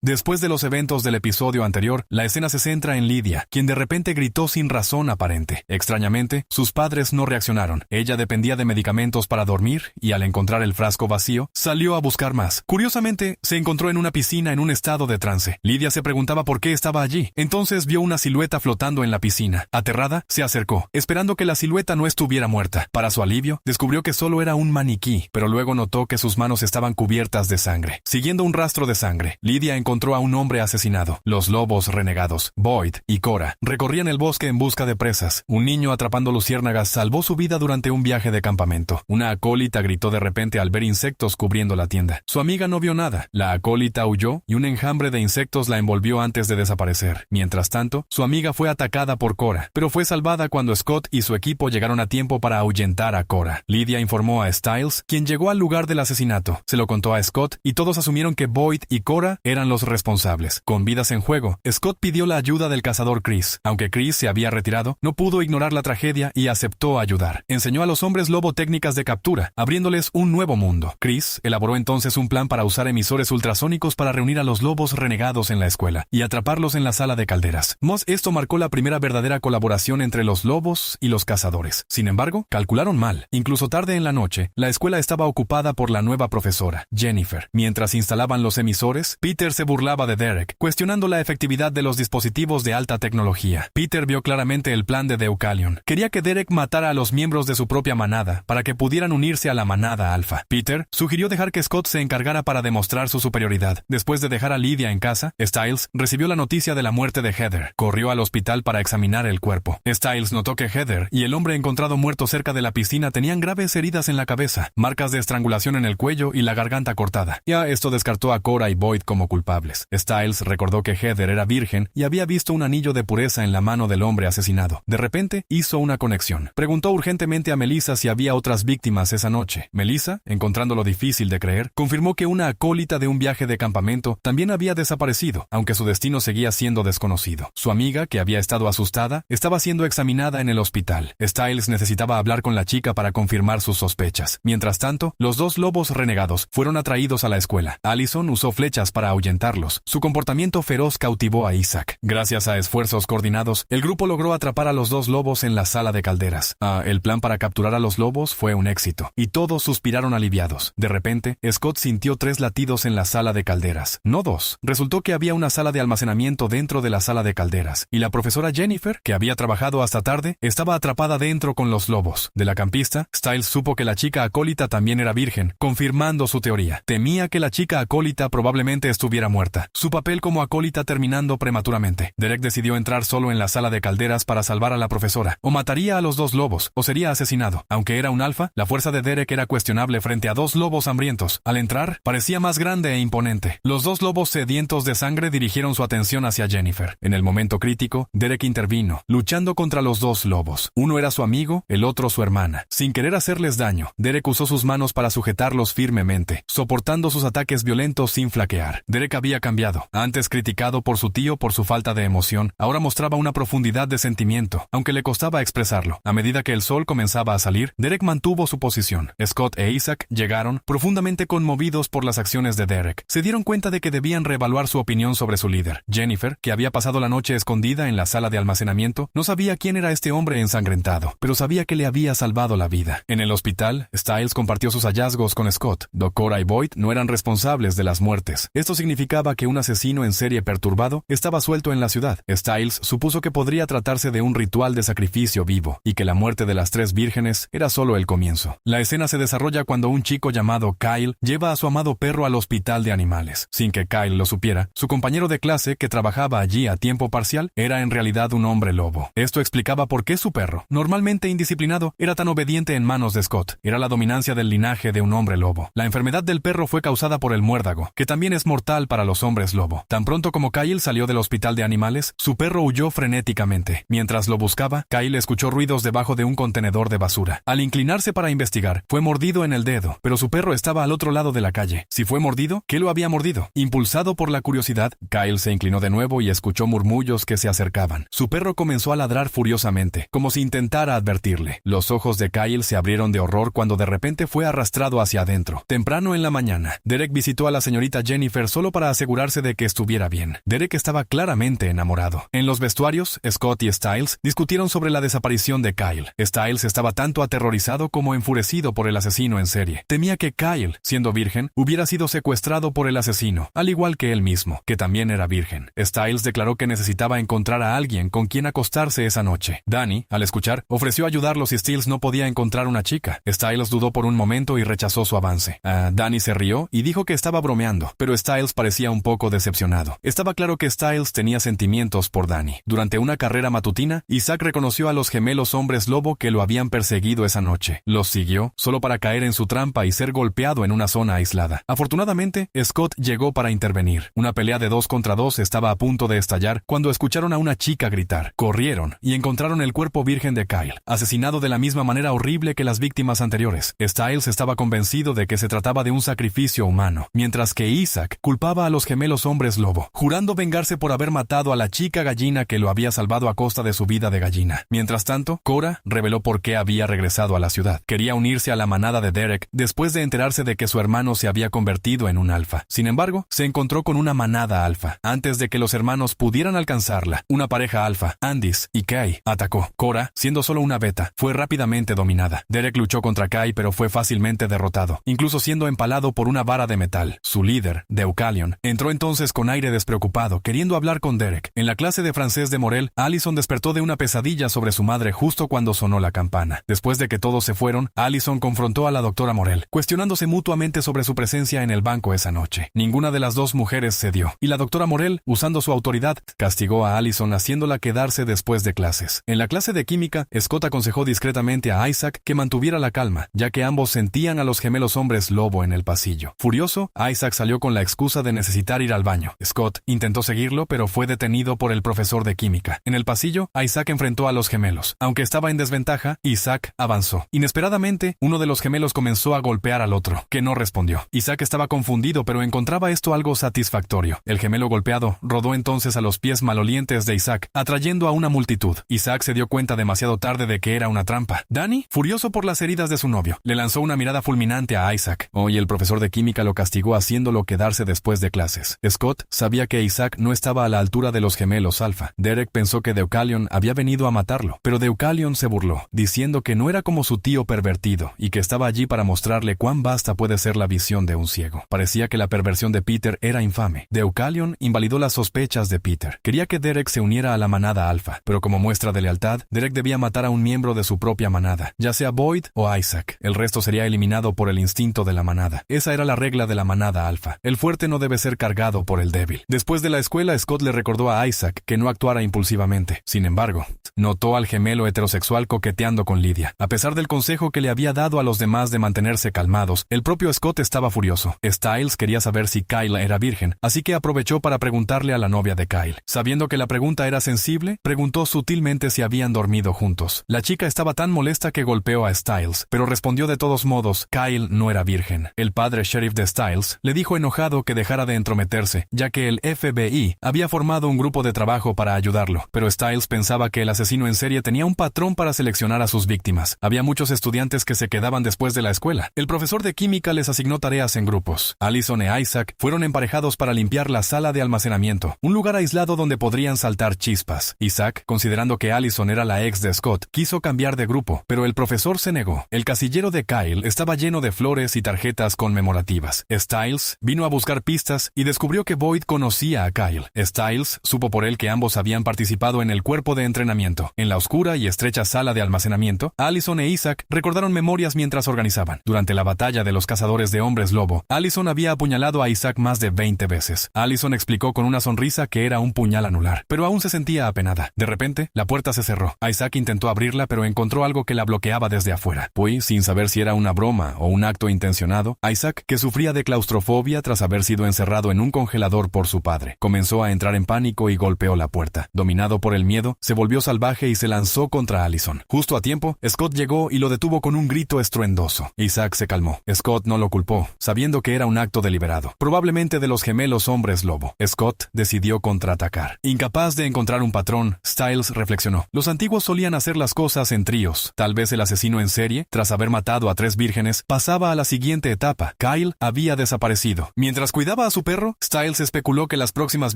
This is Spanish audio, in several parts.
Después de los eventos del episodio anterior, la escena se centra en Lydia, quien de repente gritó sin razón aparente. Extrañamente, sus padres no reaccionaron. Ella dependía de medicamentos para dormir y al encontrar el frasco vacío, salió a buscar más. Curiosamente, se encontró en una piscina en un estado de trance. Lydia se preguntaba por qué estaba allí. Entonces vio una silueta flotando en la piscina. Aterrada, se acercó, esperando que la silueta no estuviera muerta. Para su alivio, descubrió que solo era un maniquí, pero luego notó que sus manos estaban cubiertas de sangre. Siguiendo un rastro de sangre, Lydia encontró a un hombre asesinado. Los lobos renegados, Boyd y Cora, recorrían el bosque en busca de presas. Un niño atrapando luciérnagas salvó su vida durante un viaje de campamento. Una acólita gritó de repente al ver insectos cubriendo la tienda. Su amiga no vio nada. La acólita huyó y un enjambre de insectos la envolvió antes de desaparecer. Mientras tanto, su amiga fue atacada por Cora, pero fue salvada cuando Scott y su equipo llegaron a tiempo para ahuyentar a Cora. Lydia informó a Stiles, quien llegó al lugar del asesinato. Se lo contó a Scott y todos asumieron que Boyd y Cora eran los responsables. Con vidas en juego, Scott pidió la ayuda del cazador Chris. Aunque Chris se había retirado, no pudo ignorar la tragedia y aceptó ayudar. Enseñó a los hombres lobo técnicas de captura, abriéndoles un nuevo mundo. Chris elaboró entonces un plan para usar emisores ultrasónicos para reunir a los lobos renegados en la escuela y atraparlos en la sala de calderas. Esto marcó la primera verdadera colaboración entre los lobos y los cazadores. Sin embargo, calcularon mal. Incluso tarde en la noche, la escuela estaba ocupada por la nueva profesora, Jennifer. Mientras instalaban los emisores, Peter se burlaba de Derek, cuestionando la efectividad de los dispositivos de alta tecnología. Peter vio claramente el plan de Deucalion. Quería que Derek matara a los miembros de su propia manada para que pudieran unirse a la manada alfa. Peter sugirió dejar que Scott se encargara para demostrar su superioridad. Después de dejar a Lydia en casa, Stiles recibió la noticia de la muerte de Heather. Corrió al hospital para examinar el cuerpo. Stiles notó que Heather y el hombre encontrado muerto cerca de la piscina tenían graves heridas en la cabeza, marcas de estrangulación en el cuello y la garganta cortada. Ya esto descartó a Cora y Boyd como culpables. Stiles recordó que Heather era virgen y había visto un anillo de pureza en la mano del hombre asesinado. De repente, hizo una conexión. Preguntó urgentemente a Melissa si había otras víctimas esa noche. Melissa, encontrándolo difícil de creer, confirmó que una acólita de un viaje de campamento también había desaparecido, aunque su destino seguía siendo desconocido. Su amiga, que había estado asustada, estaba siendo examinada en el hospital. Stiles necesitaba hablar con la chica para confirmar sus sospechas. Mientras tanto, los dos lobos renegados fueron atraídos a la escuela. Allison usó flechas para ahuyentarlos. Su comportamiento feroz cautivó a Isaac. Gracias a esfuerzos coordinados, el grupo logró atrapar a los dos lobos en la sala de calderas. El plan para capturar a los lobos fue un éxito, y todos suspiraron aliviados. De repente, Scott sintió 3 latidos en la sala de calderas, no 2. Resultó que había una sala de almacenamiento dentro de la sala de calderas, y la profesora Jennifer, que había trabajado hasta tarde, estaba atrapada dentro con los lobos. De la campista, Stiles supo que la chica acólita también era virgen, confirmando su teoría. Temía que la chica acólita probablemente estuviera muerta. Su papel como acólita terminando prematuramente. Derek decidió entrar solo en la sala de calderas para salvar a la profesora. O mataría a los dos lobos, o sería asesinado. Aunque era un alfa, la fuerza de Derek era cuestionable frente a 2 lobos hambrientos. Al entrar, parecía más grande e imponente. Los 2 lobos sedientos de sangre dirigieron su atención hacia Jennifer. En el momento crítico, Derek intervino, luchando contra los 2 lobos. Uno era su amigo, el otro su hermana. Sin querer hacerles daño, Derek usó sus manos para sujetarlos firmemente, soportando sus ataques violentos sin flaquear. Derek había cambiado. Antes criticado por su tío por su falta de emoción, ahora mostraba una profundidad de sentimiento, aunque le costaba expresarlo. A medida que el sol comenzaba a salir, Derek mantuvo su posición. Scott e Isaac llegaron, profundamente conmovidos por las acciones de Derek. Se dieron cuenta de que debían reevaluar su opinión sobre su líder. Jennifer, que había pasado la noche escondida en la sala de almacenamiento, no sabía quién era este hombre ensangrentado, pero sabía que le había salvado la vida. En el hospital, Stiles compartió sus hallazgos con Scott. Cora y Boyd no eran responsables de las muertes. Esto significaba que un asesino en serie perturbado estaba suelto en la ciudad. Stiles supuso que podría tratarse de un ritual de sacrificio vivo, y que la muerte de las 3 vírgenes era solo el comienzo. La escena se desarrolla cuando un chico llamado Kyle lleva a su amado perro al hospital de animales. Sin que Kyle lo supiera, su compañero de clase, que trabajaba allí a tiempo parcial, era en realidad un hombre lobo. Esto explicaba por qué su perro, normalmente indisciplinado, era tan obediente en manos de Scott. Era la dominancia del linaje de un hombre lobo. La enfermedad del perro fue causada por el muérdago, que también es mortal para los hombres lobo. Tan pronto como Kyle salió del hospital de animales, su perro huyó frenéticamente. Mientras lo buscaba, Kyle escuchó ruidos debajo de un contenedor de basura. Al inclinarse para investigar, fue mordido en el dedo, pero su perro estaba al otro lado de la calle. Si fue mordido, ¿qué lo había mordido? Impulsado por la curiosidad, Kyle se inclinó de nuevo y escuchó murmullos que se acercaban. Su perro comenzó a ladrar furiosamente, como si intentara advertirle. Los ojos de Kyle se abrieron de horror cuando de repente fue arrastrado hacia adentro. Temprano en la mañana, Derek visitó a la señorita Jennifer solo para para asegurarse de que estuviera bien. Derek estaba claramente enamorado. En los vestuarios, Scott y Stiles discutieron sobre la desaparición de Kyle. Stiles estaba tanto aterrorizado como enfurecido por el asesino en serie. Temía que Kyle, siendo virgen, hubiera sido secuestrado por el asesino, al igual que él mismo, que también era virgen. Stiles declaró que necesitaba encontrar a alguien con quien acostarse esa noche. Danny, al escuchar, ofreció ayudarlo si Stiles no podía encontrar una chica. Stiles dudó por un momento y rechazó su avance. Danny se rió y dijo que estaba bromeando, pero Stiles parecía un poco decepcionado. Estaba claro que Stiles tenía sentimientos por Danny. Durante una carrera matutina, Isaac reconoció a los gemelos hombres lobo que lo habían perseguido esa noche. Los siguió, solo para caer en su trampa y ser golpeado en una zona aislada. Afortunadamente, Scott llegó para intervenir. Una pelea de 2 contra 2 estaba a punto de estallar cuando escucharon a una chica gritar. Corrieron y encontraron el cuerpo virgen de Kyle, asesinado de la misma manera horrible que las víctimas anteriores. Stiles estaba convencido de que se trataba de un sacrificio humano, mientras que Isaac culpaba a los gemelos hombres lobo, jurando vengarse por haber matado a la chica gallina que lo había salvado a costa de su vida de gallina. Mientras tanto, Cora reveló por qué había regresado a la ciudad. Quería unirse a la manada de Derek después de enterarse de que su hermano se había convertido en un alfa. Sin embargo, se encontró con una manada alfa. Antes de que los hermanos pudieran alcanzarla, una pareja alfa, Andis y Kai, atacó. Cora, siendo solo una beta, fue rápidamente dominada. Derek luchó contra Kai, pero fue fácilmente derrotado, incluso siendo empalado por una vara de metal. Su líder, Deucalion, entró entonces con aire despreocupado, queriendo hablar con Derek. En la clase de francés de Morel, Allison despertó de una pesadilla sobre su madre justo cuando sonó la campana. Después de que todos se fueron, Allison confrontó a la doctora Morel, cuestionándose mutuamente sobre su presencia en el banco esa noche. Ninguna de las dos mujeres cedió, y la doctora Morel, usando su autoridad, castigó a Allison haciéndola quedarse después de clases. En la clase de química, Scott aconsejó discretamente a Isaac que mantuviera la calma, ya que ambos sentían a los gemelos hombres lobo en el pasillo. Furioso, Isaac salió con la excusa de necesitar ir al baño. Scott intentó seguirlo, pero fue detenido por el profesor de química. En el pasillo, Isaac enfrentó a los gemelos. Aunque estaba en desventaja, Isaac avanzó. Inesperadamente, uno de los gemelos comenzó a golpear al otro, que no respondió. Isaac estaba confundido, pero encontraba esto algo satisfactorio. El gemelo golpeado rodó entonces a los pies malolientes de Isaac, atrayendo a una multitud. Isaac se dio cuenta demasiado tarde de que era una trampa. Danny, furioso por las heridas de su novio, le lanzó una mirada fulminante a Isaac. Hoy el profesor de química lo castigó haciéndolo quedarse después de clases. Scott sabía que Isaac no estaba a la altura de los gemelos alfa. Derek pensó que Deucalion había venido a matarlo, pero Deucalion se burló, diciendo que no era como su tío pervertido y que estaba allí para mostrarle cuán vasta puede ser la visión de un ciego. Parecía que la perversión de Peter era infame. Deucalion invalidó las sospechas de Peter. Quería que Derek se uniera a la manada alfa, pero como muestra de lealtad, Derek debía matar a un miembro de su propia manada, ya sea Boyd o Isaac. El resto sería eliminado por el instinto de la manada. Esa era la regla de la manada alfa. El fuerte no debe ser cargado por el débil. Después de la escuela, Scott le recordó a Isaac que no actuara impulsivamente. Sin embargo, notó al gemelo heterosexual coqueteando con Lydia. A pesar del consejo que le había dado a los demás de mantenerse calmados, el propio Scott estaba furioso. Stiles quería saber si Kyle era virgen, así que aprovechó para preguntarle a la novia de Kyle. Sabiendo que la pregunta era sensible, preguntó sutilmente si habían dormido juntos. La chica estaba tan molesta que golpeó a Stiles, pero respondió de todos modos, Kyle no era virgen. El padre sheriff de Stiles le dijo enojado que dejara de entrometerse, ya que el FBI había formado un grupo de trabajo para ayudarlo, pero Stiles pensaba que el asesino en serie tenía un patrón para seleccionar a sus víctimas. Había muchos estudiantes que se quedaban después de la escuela. El profesor de química les asignó tareas en grupos. Allison e Isaac fueron emparejados para limpiar la sala de almacenamiento, un lugar aislado donde podrían saltar chispas. Isaac, considerando que Allison era la ex de Scott, quiso cambiar de grupo, pero el profesor se negó. El casillero de Kyle estaba lleno de flores y tarjetas conmemorativas. Stiles vino a buscar pistas y descubrió que Boyd conocía a Kyle. Stiles supo por él que ambos habían participado en el cuerpo de entrenamiento. En la oscura y estrecha sala de almacenamiento, Allison e Isaac recordaron memorias mientras organizaban. Durante la batalla de los cazadores de hombres lobo, Allison había apuñalado a Isaac más de 20 veces. Allison explicó con una sonrisa que era un puñal anular, pero aún se sentía apenada. De repente, la puerta se cerró. Isaac intentó abrirla, pero encontró algo que la bloqueaba desde afuera. Pues, sin saber si era una broma o un acto intencionado, Isaac, que sufría de claustrofobia tras haber sido encerrado en un congelador por su padre, comenzó a entrar en pánico y golpeó la puerta. Dominado por el miedo, se volvió salvaje y se lanzó contra Allison. Justo a tiempo, Scott llegó y lo detuvo con un grito estruendoso. Isaac se calmó. Scott no lo culpó, sabiendo que era un acto deliberado, probablemente de los gemelos hombres lobo. Scott decidió contraatacar. Incapaz de encontrar un patrón, Stiles reflexionó. Los antiguos solían hacer las cosas en tríos. Tal vez el asesino en serie, tras haber matado a 3 vírgenes, pasaba a la siguiente etapa. Kyle había desaparecido. Mientras cuidaba a su su perro? Styles especuló que las próximas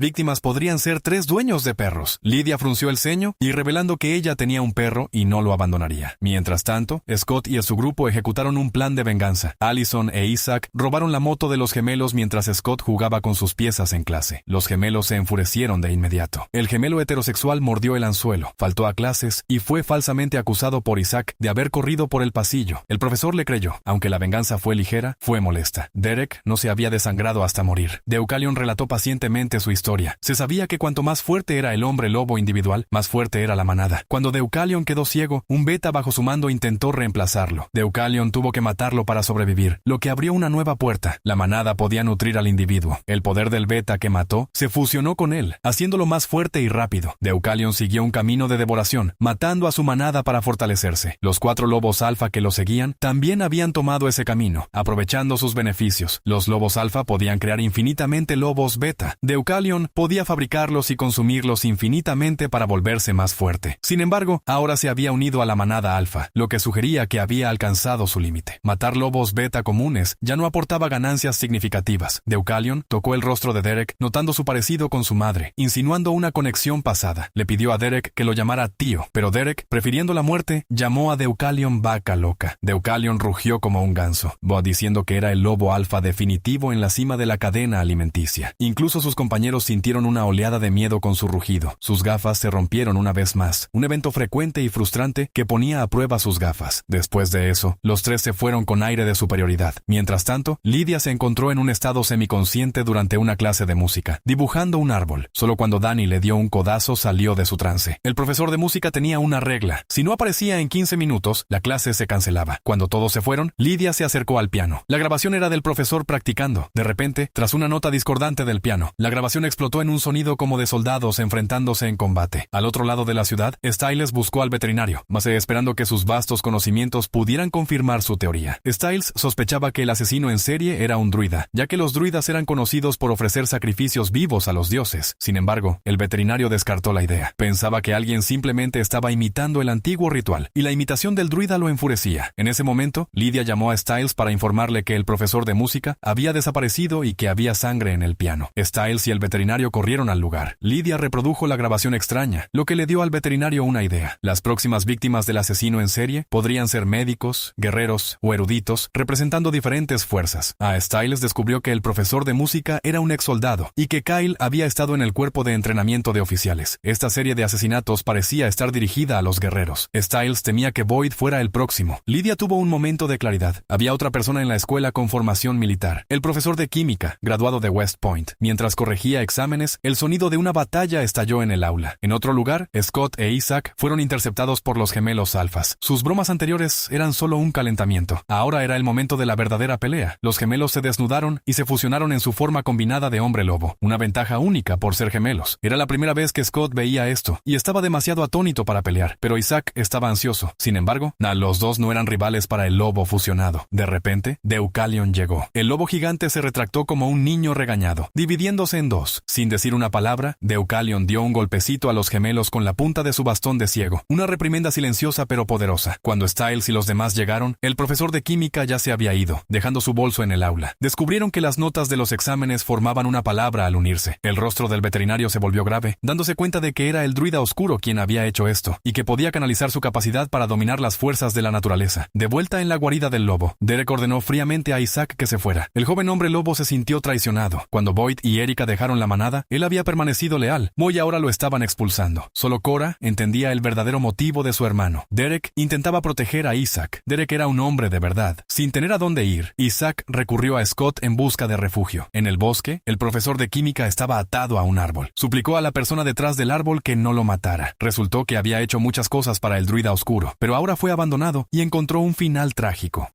víctimas podrían ser 3 dueños de perros. Lydia frunció el ceño y revelando que ella tenía un perro y no lo abandonaría. Mientras tanto, Scott y su grupo ejecutaron un plan de venganza. Allison e Isaac robaron la moto de los gemelos mientras Scott jugaba con sus piezas en clase. Los gemelos se enfurecieron de inmediato. El gemelo heterosexual mordió el anzuelo, faltó a clases y fue falsamente acusado por Isaac de haber corrido por el pasillo. El profesor le creyó. Aunque la venganza fue ligera, fue molesta. Derek no se había desangrado hasta morir. Deucalion relató pacientemente su historia. Se sabía que cuanto más fuerte era el hombre lobo individual, más fuerte era la manada. Cuando Deucalion quedó ciego, un beta bajo su mando intentó reemplazarlo. Deucalion tuvo que matarlo para sobrevivir, lo que abrió una nueva puerta. La manada podía nutrir al individuo. El poder del beta que mató se fusionó con él, haciéndolo más fuerte y rápido. Deucalion siguió un camino de devoración, matando a su manada para fortalecerse. Los 4 lobos alfa que lo seguían también habían tomado ese camino, aprovechando sus beneficios. Los lobos alfa podían crear infinitamente lobos beta. Deucalion podía fabricarlos y consumirlos infinitamente para volverse más fuerte. Sin embargo, ahora se había unido a la manada alfa, lo que sugería que había alcanzado su límite. Matar lobos beta comunes ya no aportaba ganancias significativas. Deucalion tocó el rostro de Derek, notando su parecido con su madre, insinuando una conexión pasada. Le pidió a Derek que lo llamara tío, pero Derek, prefiriendo la muerte, llamó a Deucalion vaca loca. Deucalion rugió como un ganso, diciendo que era el lobo alfa definitivo en la cima de la cadena alimenticia. Incluso sus compañeros sintieron una oleada de miedo con su rugido. Sus gafas se rompieron una vez más, un evento frecuente y frustrante que ponía a prueba sus gafas. Después de eso, los 3 se fueron con aire de superioridad. Mientras tanto, Lydia se encontró en un estado semiconsciente durante una clase de música, dibujando un árbol. Solo cuando Danny le dio un codazo salió de su trance. El profesor de música tenía una regla. Si no aparecía en 15 minutos, la clase se cancelaba. Cuando todos se fueron, Lydia se acercó al piano. La grabación era del profesor practicando. De repente, tras una nota discordante del piano, la grabación explotó en un sonido como de soldados enfrentándose en combate. Al otro lado de la ciudad, Styles buscó al veterinario, mas esperando que sus vastos conocimientos pudieran confirmar su teoría. Styles sospechaba que el asesino en serie era un druida, ya que los druidas eran conocidos por ofrecer sacrificios vivos a los dioses. Sin embargo, el veterinario descartó la idea. Pensaba que alguien simplemente estaba imitando el antiguo ritual, y la imitación del druida lo enfurecía. En ese momento, Lydia llamó a Styles para informarle que el profesor de música había desaparecido y que había sangre en el piano. Styles y el veterinario corrieron al lugar. Lydia reprodujo la grabación extraña, lo que le dio al veterinario una idea. Las próximas víctimas del asesino en serie podrían ser médicos, guerreros o eruditos, representando diferentes fuerzas. A Styles descubrió que el profesor de música era un ex soldado y que Kyle había estado en el cuerpo de entrenamiento de oficiales. Esta serie de asesinatos parecía estar dirigida a los guerreros. Styles temía que Boyd fuera el próximo. Lydia tuvo un momento de claridad. Había otra persona en la escuela con formación militar, el profesor de química, graduado de West Point. Mientras corregía exámenes, el sonido de una batalla estalló en el aula. En otro lugar, Scott e Isaac fueron interceptados por los gemelos alfas. Sus bromas anteriores eran solo un calentamiento. Ahora era el momento de la verdadera pelea. Los gemelos se desnudaron y se fusionaron en su forma combinada de hombre lobo, una ventaja única por ser gemelos. Era la primera vez que Scott veía esto, y estaba demasiado atónito para pelear, pero Isaac estaba ansioso. Sin embargo, los dos no eran rivales para el lobo fusionado. De repente, Deucalion llegó. El lobo gigante se retractó como un niño regañado, dividiéndose en dos. Sin decir una palabra, Deucalion dio un golpecito a los gemelos con la punta de su bastón de ciego, una reprimenda silenciosa pero poderosa. Cuando Styles y los demás llegaron, el profesor de química ya se había ido, dejando su bolso en el aula. Descubrieron que las notas de los exámenes formaban una palabra al unirse. El rostro del veterinario se volvió grave, dándose cuenta de que era el druida oscuro quien había hecho esto, y que podía canalizar su capacidad para dominar las fuerzas de la naturaleza. De vuelta en la guarida del lobo, Derek ordenó fríamente a Isaac que se fuera. El joven hombre lobo se sintió traicionado. Cuando Boyd y Erika dejaron la manada, él había permanecido leal. Moy ahora lo estaban expulsando. Solo Cora entendía el verdadero motivo de su hermano. Derek intentaba proteger a Isaac. Derek era un hombre de verdad. Sin tener a dónde ir, Isaac recurrió a Scott en busca de refugio. En el bosque, el profesor de química estaba atado a un árbol. Suplicó a la persona detrás del árbol que no lo matara. Resultó que había hecho muchas cosas para el druida oscuro, pero ahora fue abandonado y encontró un final trágico.